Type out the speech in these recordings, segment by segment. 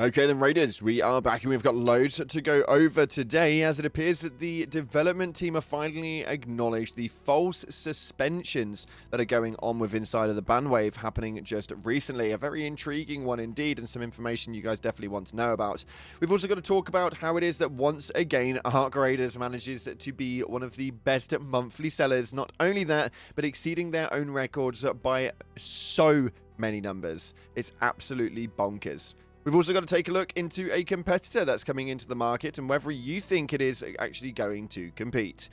Okay then, Raiders, we are back and we've got loads to go over today, as it appears that the development team have finally acknowledged the false suspensions that are going on with inside of the Banwave happening just recently. A very intriguing one indeed, and some information you guys definitely want to know about. We've also got to talk about how it is that once again Arc Raiders manages to be one of the best monthly sellers. Not only that, but exceeding their own records by so many numbers. It's absolutely bonkers. We've also got to take a look into a competitor that's coming into the market and whether you think it is actually going to compete.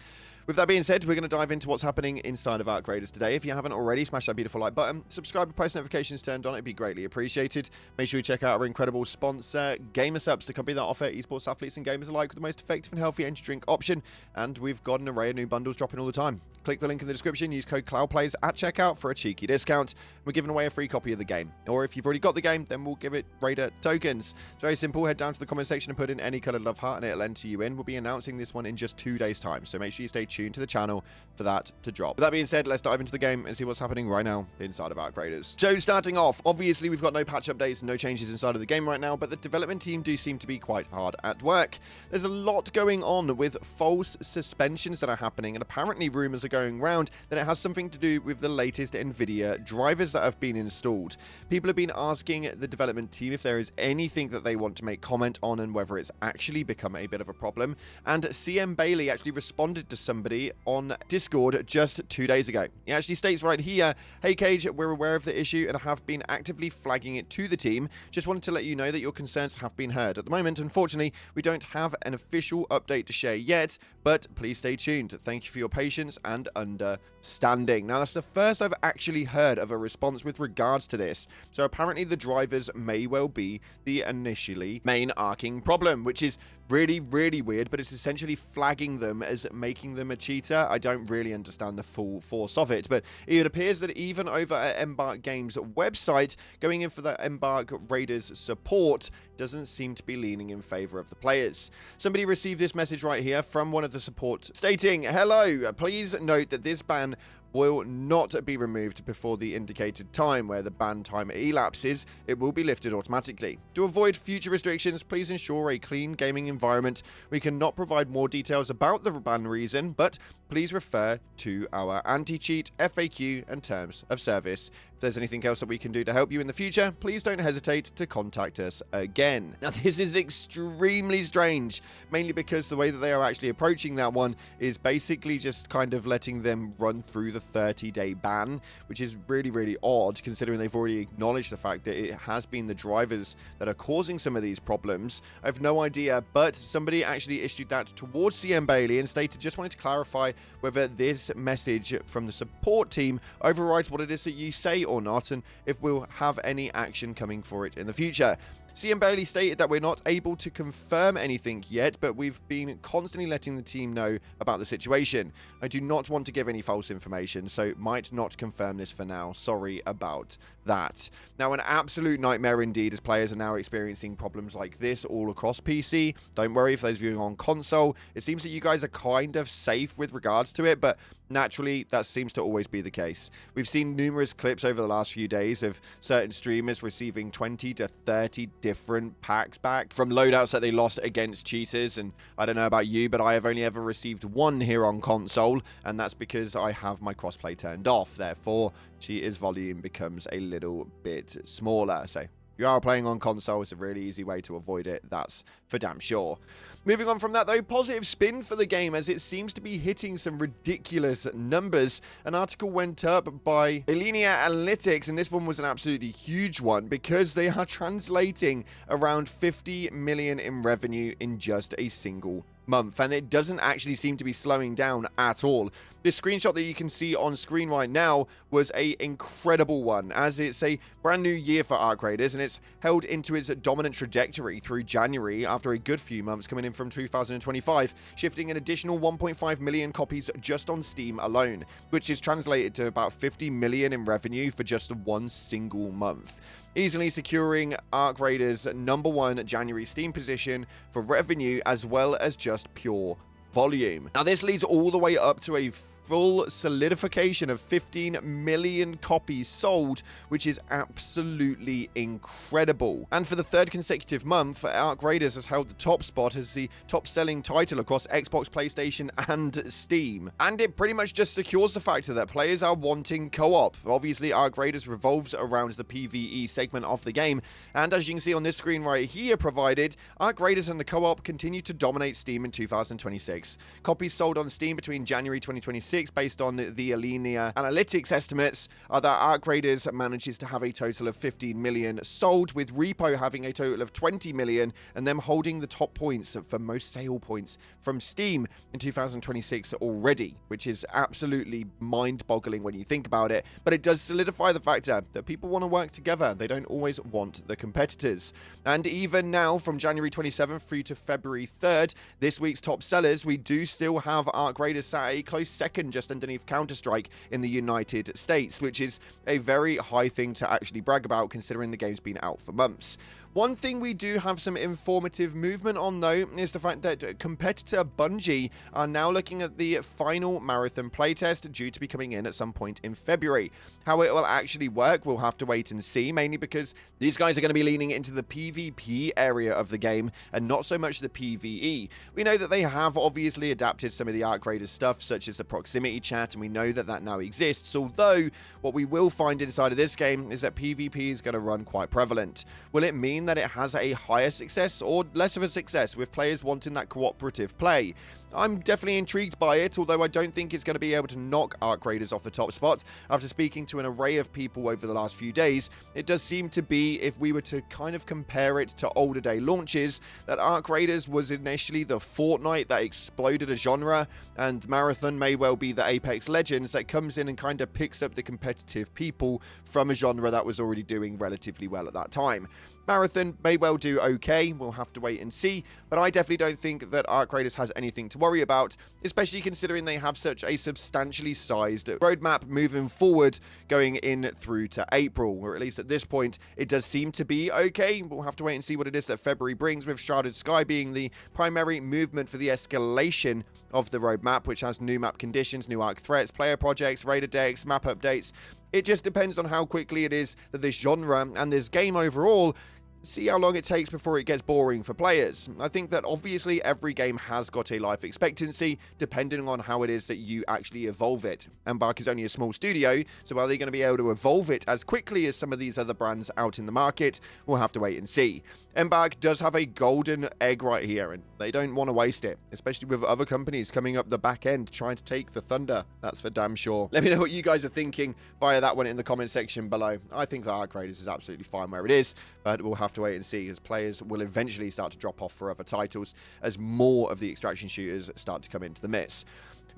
With that being said, we're going to dive into what's happening inside of Arc Raiders today. If you haven't already, smash that beautiful like button, subscribe with post notifications turned on, it'd be greatly appreciated. Make sure you check out our incredible sponsor, GamerSupps, the company that offer esports athletes and gamers alike with the most effective and healthy energy drink option, and we've got an array of new bundles dropping all the time. Click the link in the description, use code CloudPlays at checkout for a cheeky discount. We're giving away a free copy of the game. Or if you've already got the game, then we'll give it Raider tokens. It's very simple. Head down to the comment section and put in any coloured love heart and it'll enter you in. We'll be announcing this one in just 2 days' time, so make sure you stay tuned to the channel for that to drop. With that being said, let's dive into the game and see what's happening right now inside of Arc Raiders. So starting off, obviously we've got no patch updates, no changes inside of the game right now, but the development team do seem to be quite hard at work. There's a lot going on with false suspensions that are happening, and apparently rumors are going around that it has something to do with the latest NVIDIA drivers that have been installed. People have been asking the development team if there is anything that they want to make comment on and whether it's actually become a bit of a problem. And CM Bailey actually responded to somebody on Discord just 2 days ago. He actually states right here, "Hey Cage, we're aware of the issue and have been actively flagging it to the team. Just wanted to let you know that your concerns have been heard. At the moment, unfortunately, we don't have an official update to share yet, but please stay tuned. Thank you for your patience and understanding." Now, that's the first I've actually heard of a response with regards to this. So apparently the drivers may well be the initially main arcing problem, which is really, really weird, but it's essentially flagging them as making them a cheater. I don't really understand the full force of it, but it appears that even over at Embark Games' website, going in for the Embark Raiders support doesn't seem to be leaning in favor of the players. Somebody received this message right here from one of the support stating, "Hello, please note that this ban will not be removed before the indicated time where the ban time elapses. It will be lifted automatically. To avoid future restrictions, please ensure a clean gaming environment. We cannot provide more details about the ban reason, but please refer to our anti-cheat, FAQ, and terms of service. If there's anything else that we can do to help you in the future, please don't hesitate to contact us again." Now, this is extremely strange, mainly because the way that they are actually approaching that one is basically just kind of letting them run through the 30-day ban, which is really, really odd considering they've already acknowledged the fact that it has been the drivers that are causing some of these problems. I have no idea, but somebody actually issued that towards CM Bailey and stated, "Just wanted to clarify whether this message from the support team overrides what it is that you say or not, and if we'll have any action coming for it in the future." CM Bailey stated that we're not able to confirm anything yet, but we've been constantly letting the team know about the situation. I do not want to give any false information, so might not confirm this for now. Sorry about that. Now, an absolute nightmare indeed, as players are now experiencing problems like this all across PC. Don't worry if those viewing on console. It seems that you guys are kind of safe with regards to it, but naturally, that seems to always be the case. We've seen numerous clips over the last few days of certain streamers receiving 20 to 30 different packs back from loadouts that they lost against cheaters, and I don't know about you, but I have only ever received one here on console, and that's because I have my crossplay turned off. Therefore, cheaters' volume becomes a little bit smaller. So if you are playing on console, it's a really easy way to avoid it, that's for damn sure. Moving on from that though, positive spin for the game as it seems to be hitting some ridiculous numbers. An article went up by Linear Analytics, and this one was an absolutely huge one because they are translating around 50 million in revenue in just a single month, and it doesn't actually seem to be slowing down at all. This screenshot that you can see on screen right now was a incredible one, as it's a brand new year for Arc Raiders, and it's held into its dominant trajectory through January after a good few months coming in from 2025, shifting an additional 1.5 million copies just on Steam alone, which is translated to about 50 million in revenue for just one single month, easily securing Arc Raiders' #1 January Steam position for revenue as well as just pure volume. Now, this leads all the way up to a full solidification of 15 million copies sold, which is absolutely incredible. And for the third consecutive month, Arc Raiders has held the top spot as the top-selling title across Xbox, PlayStation, and Steam. And it pretty much just secures the factor that players are wanting co-op. Obviously, Arc Raiders revolves around the PvE segment of the game, and as you can see on this screen right here provided, Arc Raiders and the co-op continue to dominate Steam in 2026. Copies sold on Steam between January 2026, based on the Alinea Analytics estimates, are that Arc Raiders manages to have a total of 15 million sold, with Repo having a total of 20 million, and them holding the top points for most sale points from Steam in 2026 already, which is absolutely mind-boggling when you think about it. But it does solidify the factor that people want to work together. They don't always want the competitors. And even now, from January 27th through to February 3rd, this week's top sellers, we do still have Arc Raiders sat a close second just underneath Counter-Strike in the United States, which is a very high thing to actually brag about considering the game's been out for months. One thing we do have some informative movement on, though, is the fact that competitor Bungie are now looking at the final marathon playtest due to be coming in at some point in February. How it will actually work, we'll have to wait and see, mainly because these guys are going to be leaning into the PvP area of the game and not so much the PvE. We know that they have obviously adapted some of the Arc Raiders stuff, such as the proximity chat, and we know that that now exists, although what we will find inside of this game is that PvP is going to run quite prevalent. Will it mean that it has a higher success or less of a success with players wanting that cooperative play? I'm definitely intrigued by it, although I don't think it's going to be able to knock Arc Raiders off the top spot. After speaking to an array of people over the last few days, it does seem to be, if we were to kind of compare it to older day launches, that Arc Raiders was initially the Fortnite that exploded a genre, and Marathon may well be the Apex Legends that comes in and kind of picks up the competitive people from a genre that was already doing relatively well at that time. Marathon may well do okay, we'll have to wait and see, but I definitely don't think that Arc Raiders has anything to worry about, especially considering they have such a substantially sized roadmap moving forward going in through to April, or at least at this point it does seem to be okay. We'll have to wait and see what it is that February brings, with Shrouded Sky being the primary movement for the escalation of the roadmap, which has new map conditions, new arc threats, player projects, raider decks, map updates. It just depends on how quickly it is that this genre and this game overall see how long it takes before it gets boring for players. I think that obviously every game has got a life expectancy depending on how it is that you actually evolve it. Embark is only a small studio, so are they going to be able to evolve it as quickly as some of these other brands out in the market? We'll have to wait and see. Embark does have a golden egg right here, and they don't want to waste it, especially with other companies coming up the back end trying to take the thunder. That's for damn sure. Let me know what you guys are thinking via that one in the comment section below. I think that Arc Raiders is absolutely fine where it is, but we'll have to wait and see, as players will eventually start to drop off for other titles as more of the extraction shooters start to come into the mix.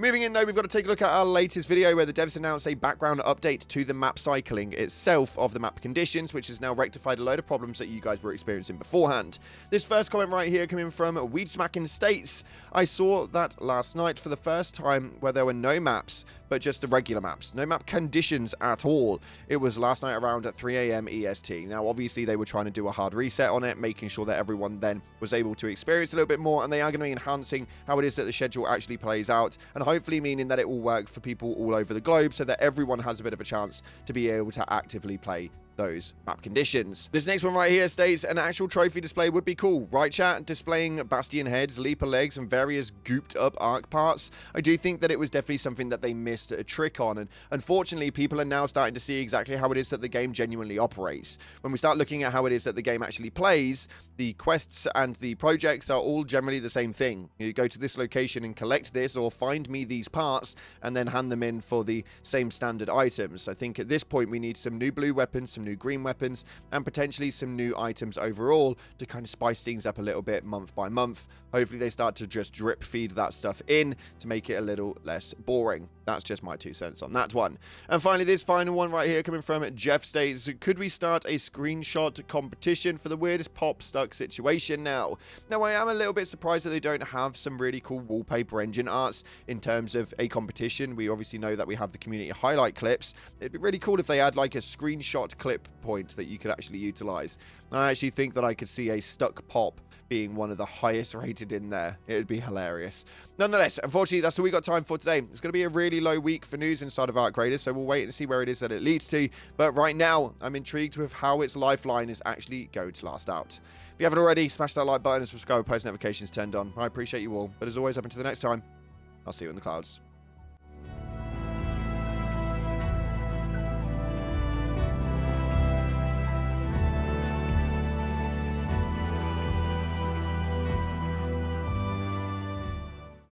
Moving in, though, we've got to take a look at our latest video where the devs announced a background update to the map cycling itself of the map conditions, which has now rectified a load of problems that you guys were experiencing beforehand. This first comment right here coming from Weed Smacking states, I saw that last night for the first time where there were no maps, but just the regular maps. No map conditions at all. It was last night around at 3 AM EST. Now, obviously, they were trying to do a hard reset on it, making sure that everyone then was able to experience a little bit more, and they are going to be enhancing how it is that the schedule actually plays out, and hopefully meaning that it will work for people all over the globe so that everyone has a bit of a chance to be able to actively play those map conditions. This next one right here states, an actual trophy display would be cool, right chat? Displaying Bastion heads, Leaper legs, and various gooped up arc parts. I do think that it was definitely something that they missed a trick on, and unfortunately people are now starting to see exactly how it is that the game genuinely operates. When we start looking at how it is that the game actually plays, the quests and the projects are all generally the same thing. You go to this location and collect this, or find me these parts, and then hand them in for the same standard items. I think at this point we need some new blue weapons, some new green weapons, and potentially some new items overall to kind of spice things up a little bit month by month. Hopefully they start to just drip feed that stuff in to make it a little less boring. That's just my 2 cents on that one. And finally, this final one right here coming from Jeff states, could we start a screenshot competition for the weirdest pop stuck situation now? Now, I am a little bit surprised that they don't have some really cool wallpaper engine arts in terms of a competition. We obviously know that we have the community highlight clips. It'd be really cool if they had like a screenshot clip point that you could actually utilize. I actually think that I could see a stuck pop being one of the highest rated in there. It would be hilarious. Nonetheless, unfortunately, that's all we got time for today. It's going to be a really low week for news inside of Arc so we'll wait and see where it is that it leads to. But right now, I'm intrigued with how its lifeline is actually going to last out. If you haven't already, smash that like button and subscribe with post notifications turned on. I appreciate you all. But as always, up until the next time, I'll see you in the clouds.